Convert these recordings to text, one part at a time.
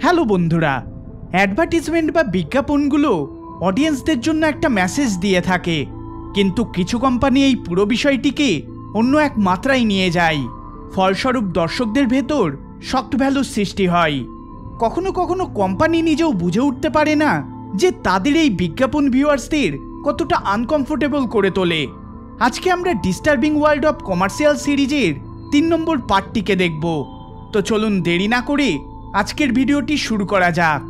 Hello বন্ধুরা, advertisement বা বিজ্ঞাপনগুলো অডিয়েন্সদের জন্য একটা মেসেজ দিয়ে থাকে, কিন্তু কিছু কোম্পানি এই পুরো বিষয়টিকে অন্য এক মাত্রায় নিয়ে যায়। ফলস্বরূপ দর্শকদের ভেতর শক্ট ভ্যালুর সৃষ্টি হয়। কখনো কখনো কোম্পানি নিজেও বুঝে উঠতে পারে না যে তাদের এই বিজ্ঞাপন ভিউয়ার্সদের কতটা আনকমফোর্টেবল করে তোলে। আজকে আমরা ডিস্টার্বিং ওয়ার্ল্ড অফ কমার্শিয়াল সিরিজের 3 নম্বর পার্টটিকে দেখব। তো চলুন দেরি না করে আজকের ভিডিওটি শুরু করা যাক।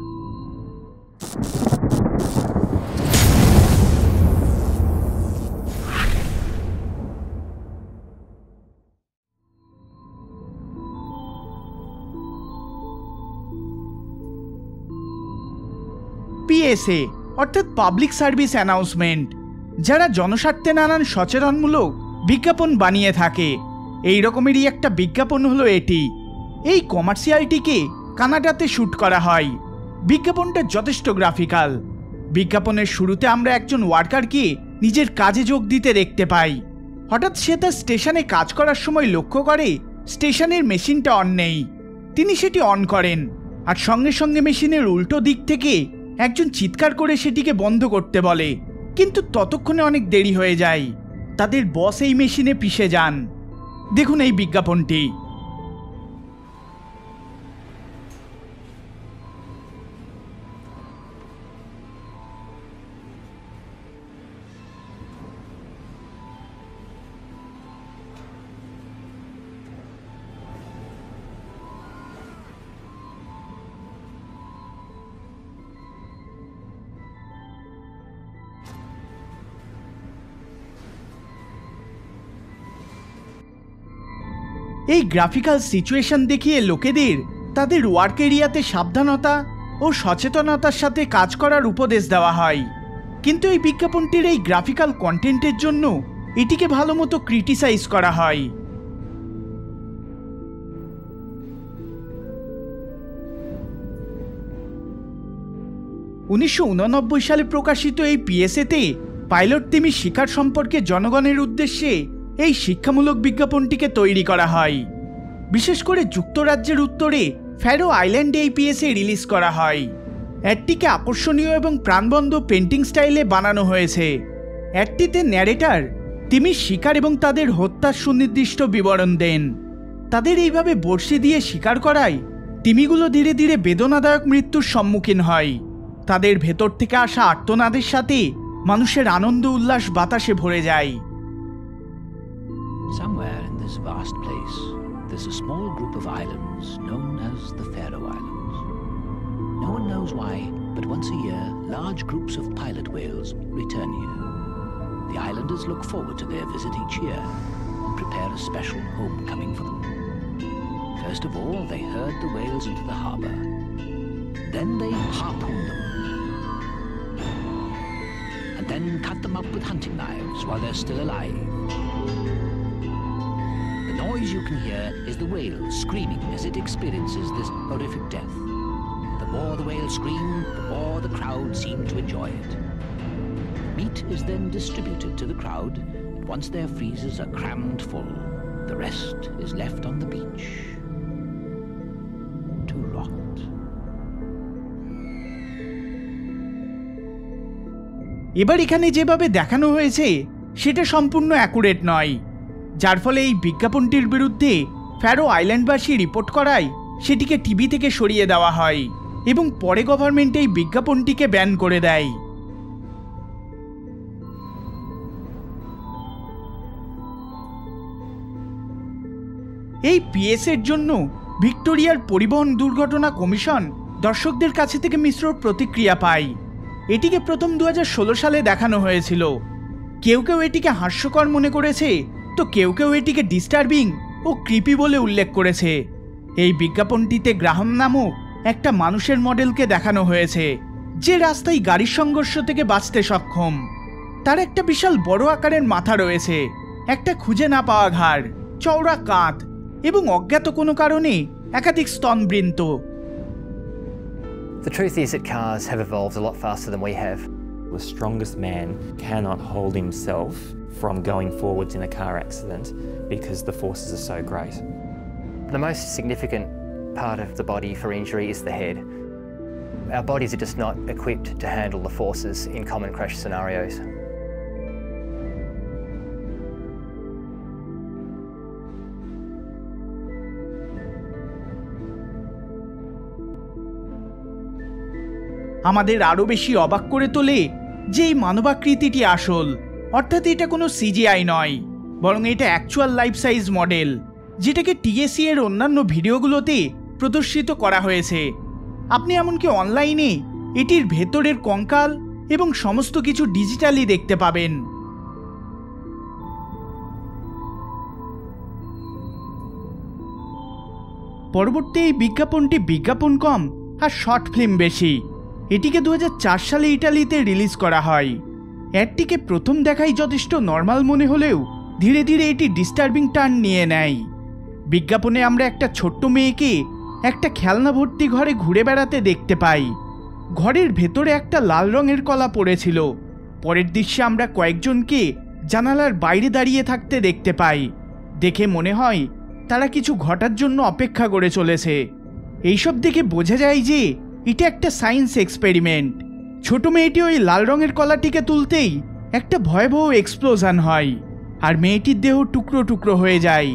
পিএসএ অর্থাৎ পাবলিক সার্ভিস অ্যানাউন্সমেন্ট, যারা জনস্বার্থে নানান সচেতনমূলক বিজ্ঞাপন বানিয়ে থাকে। এই রকমেরই একটা বিজ্ঞাপন হলো এটি। এই কমার্শিয়ালটিকে কানাডাতে শ্যুট করা হয়। বিজ্ঞাপনটা যথেষ্ট গ্রাফিক্যাল। বিজ্ঞাপনের শুরুতে আমরা একজন ওয়ার্কারকে নিজের কাজে যোগ দিতে দেখতে পাই। হঠাৎ সে তার স্টেশনে কাজ করার সময় লক্ষ্য করে স্টেশনের মেশিনটা অন নেই। তিনি সেটি অন করেন, আর সঙ্গে সঙ্গে মেশিনের উল্টো দিক থেকে একজন চিৎকার করে সেটিকে বন্ধ করতে বলে। কিন্তু ততক্ষণে অনেক দেরি হয়ে যায়। তাদের বস এই মেশিনে পিষে যান। দেখুন এই বিজ্ঞাপনটি। এই গ্রাফিক্যাল সিচুয়েশন দেখিয়ে লোকেদের তাদের ওয়ার্ক এরিয়াতে সাবধানতা ও সচেতনতার সাথে কাজ করার উপদেশ দেওয়া হয়। কিন্তু এই বিজ্ঞাপনটির এই গ্রাফিক্যাল কন্টেন্টের জন্য এটিকে ভালো মতো ক্রিটিসাইজ করা হয়। 1989 সালে প্রকাশিত এই পিএসএতে পাইলট তিমির শিকার সম্পর্কে জনগণের উদ্দেশ্যে এই শিক্ষামূলক বিজ্ঞাপনটিকে তৈরি করা হয়। বিশেষ করে যুক্তরাজ্যের উত্তরে ফ্যারো আইল্যান্ডে এই পিএসএ রিলিজ করা হয়। অ্যাডটিকে আকর্ষণীয় এবং প্রাণবন্ত পেন্টিং স্টাইলে বানানো হয়েছে। অ্যাডটিতে ন্যারেটর তিমির শিকার এবং তাদের হত্যার সুনির্দিষ্ট বিবরণ দেন। তাদের এইভাবে বড়শি দিয়ে শিকার করায় তিমিগুলো ধীরে ধীরে বেদনাদায়ক মৃত্যুর সম্মুখীন হয়। তাদের ভেতর থেকে আসা আর্তনাদের সাথে মানুষের আনন্দ উল্লাস বাতাসে ভরে যায়। Somewhere in this vast place, there's a small group of islands known as the Faroe Islands. No one knows why, but once a year, large groups of pilot whales return here. The islanders look forward to their visit each year and prepare a special homecoming for them. First of all, they herd the whales into the harbor. Then they harpoon them. And then cut them up with hunting knives while they're still alive. The noise you can hear is the whale screaming as it experiences this horrific death. The more the whale scream, the more the crowd seem to enjoy it. Meat is then distributed to the crowd, and once their freezers are crammed full, the rest is left on the beach to rot. এবার এখানে যেভাবে দেখানো হয়েছে সেটা সম্পূর্ণ accurate নয়, যার ফলে এই বিজ্ঞাপনটির বিরুদ্ধে ফ্যারো আইল্যান্ডবাসী রিপোর্ট করায় সেটিকে টিভি থেকে সরিয়ে দেওয়া হয় এবং পরে গভর্নমেন্ট এই বিজ্ঞাপনটিকে ব্যান করে দেয়। এই পিএসএর জন্য ভিক্টোরিয়ার পরিবহন দুর্ঘটনা কমিশন দর্শকদের কাছে থেকে মিশ্র প্রতিক্রিয়া পায়। এটিকে প্রথম 2016 সালে দেখানো হয়েছিল। কেউ কেউ এটিকে হাস্যকর মনে করেছে, তো কেউ কেউ এটিকে ডিস্টার্বিং ও ক্রিপি বলে উল্লেখ করেছে। এই বিজ্ঞাপনটিতে গ্রাহাম নামক একটা মানুষের মডেলকে দেখানো হয়েছে, যে রাস্তায় গাড়ির সংঘর্ষ থেকে বাঁচতে সক্ষম। তার একটা বিশাল বড় আকারের মাথা রয়েছে, একটা খুঁজে না পাওয়া ঘাড়, চওড়া কাঁধ এবং অজ্ঞাত কোনো কারণে একাধিক স্তনবৃন্ত। The truth is that cars have evolved a lot faster than we have. The strongest man cannot hold himself from going forwards in a car accident because the forces are so great. The most significant part of the body for injury is the head. Our bodies are just not equipped to handle the forces in common crash scenarios. আমাদের আরও বেশি অবাক করে তোলে যে এই মানবাকৃতিটি আসল, অর্থাৎ এটা কোনো সিজিআই নয়, বরং এটা অ্যাকচুয়াল লাইফ সাইজ মডেল, যেটাকে টিএসি এর অন্যান্য ভিডিওগুলোতে প্রদর্শিত করা হয়েছে। আপনি এমনকি অনলাইনে এটির ভেতরের কঙ্কাল এবং সমস্ত কিছু ডিজিটালি দেখতে পাবেন। পরবর্তী এই বিজ্ঞাপনটি বিজ্ঞাপন কম আর শর্ট ফিল্ম বেশি। এটিকে 2004 সালে ইটালিতে রিলিজ করা হয়। অ্যাডটিকে প্রথম দেখাই যথেষ্ট নর্মাল মনে হলেও ধীরে ধীরে এটি ডিস্টার্বিং টার্ন নিয়ে নেয়। বিজ্ঞাপনে আমরা একটা ছোট্ট মেয়েকে একটা খেলনা ভর্তি ঘরে ঘুরে বেড়াতে দেখতে পাই। ঘরের ভেতরে একটা লাল রঙের কলা পড়েছিল। পরের দৃশ্যে আমরা কয়েকজনকে জানালার বাইরে দাঁড়িয়ে থাকতে দেখতে পাই। দেখে মনে হয় তারা কিছু ঘটার জন্য অপেক্ষা করে চলেছে। এইসব দেখে বোঝা যায় যে এটা একটা সায়েন্স এক্সপেরিমেন্ট। ছোট মেয়েটি ওই লাল রঙের কলাটিকে তুলতেই একটা ভয়াবহ এক্সপ্লোশন হয় আর মেয়েটির দেহ টুকরো টুকরো হয়ে যায়।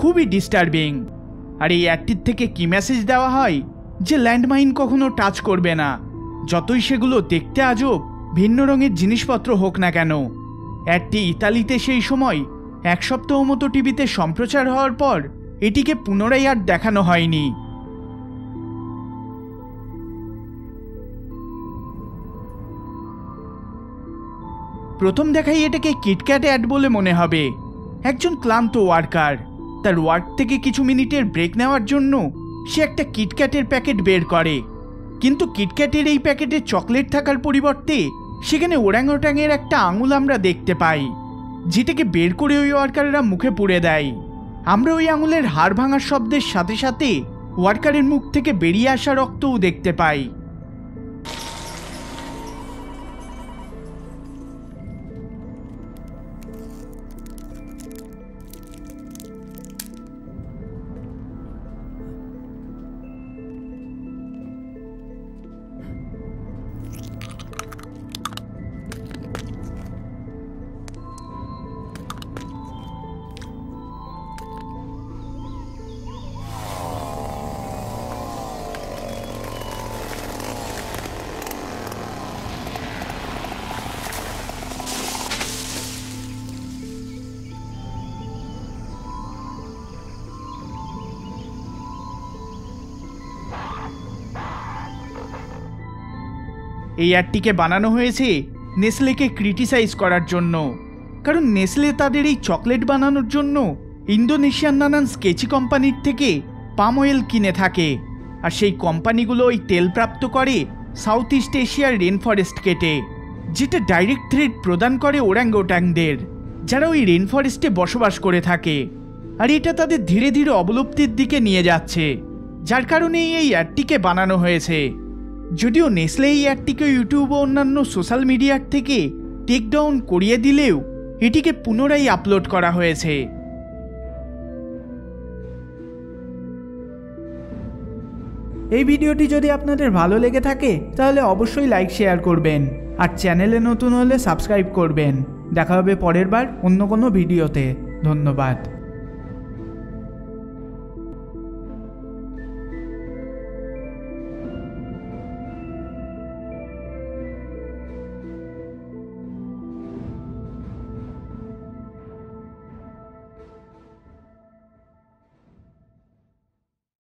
খুবই ডিস্টার্বিং। আর এই অ্যাডটির থেকে কি মেসেজ দেওয়া হয় যে ল্যান্ডমাইন কখনো টাচ করবে না, যতই সেগুলো দেখতে আজব ভিন্ন রঙের জিনিসপত্র হোক না কেন। অ্যাডটি ইতালিতে সেই সময় 1 সপ্তাহ মতো টিভিতে সম্প্রচার হওয়ার পর এটিকে পুনরায় আর দেখানো হয়নি। প্রথম দেখাই এটাকে কিটক্যাট অ্যাড বলে মনে হবে। একজন ক্লান্ত ওয়ার্কার তার ওয়ার্ক থেকে কিছু মিনিটের ব্রেক নেওয়ার জন্য সে একটা কিটক্যাটের প্যাকেট বের করে, কিন্তু কিটক্যাটের এই প্যাকেটে চকলেট থাকার পরিবর্তে সেখানে ওরাংওটাংয়ের একটা আঙুল আমরা দেখতে পাই, যেটাকে বের করে ওই ওয়ার্কাররা মুখে পুরে দেয়। আমরা ওই আঙুলের হাড় ভাঙার শব্দের সাথে সাথে ওয়ার্কারের মুখ থেকে বেরিয়ে আসা রক্তও দেখতে পাই। এই অ্যাডটিকে বানানো হয়েছে নেসলেকে ক্রিটিসাইজ করার জন্য, কারণ নেসলে তাদের এই চকলেট বানানোর জন্য ইন্দোনেশিয়ান নানান স্কেচি কোম্পানির থেকে পাম অয়েল কিনে থাকে, আর সেই কোম্পানিগুলো ওই তেল প্রাপ্ত করে সাউথ ইস্ট এশিয়ার রেন ফরেস্ট কেটে, যেটা ডাইরেক্ট থ্রেট প্রদান করে ওরাংওটাংদের, যারা ওই রেন ফরেস্টে বসবাস করে থাকে। আর এটা তাদের ধীরে ধীরে অবলুপ্তির দিকে নিয়ে যাচ্ছে, যার কারণে এই অ্যাডটিকে বানানো হয়েছে। যদিও নেসলে এই অ্যাডটিকে ইউটিউব ও অন্যান্য সোশ্যাল মিডিয়ার থেকে টেক ডাউন করিয়ে দিলেও এটিকে পুনরায় আপলোড করা হয়েছে। এই ভিডিওটি যদি আপনাদের ভালো লেগে থাকে তাহলে অবশ্যই লাইক শেয়ার করবেন আর চ্যানেলে নতুন হলে সাবস্ক্রাইব করবেন। দেখা হবে পরের বার অন্য কোনো ভিডিওতে। ধন্যবাদ।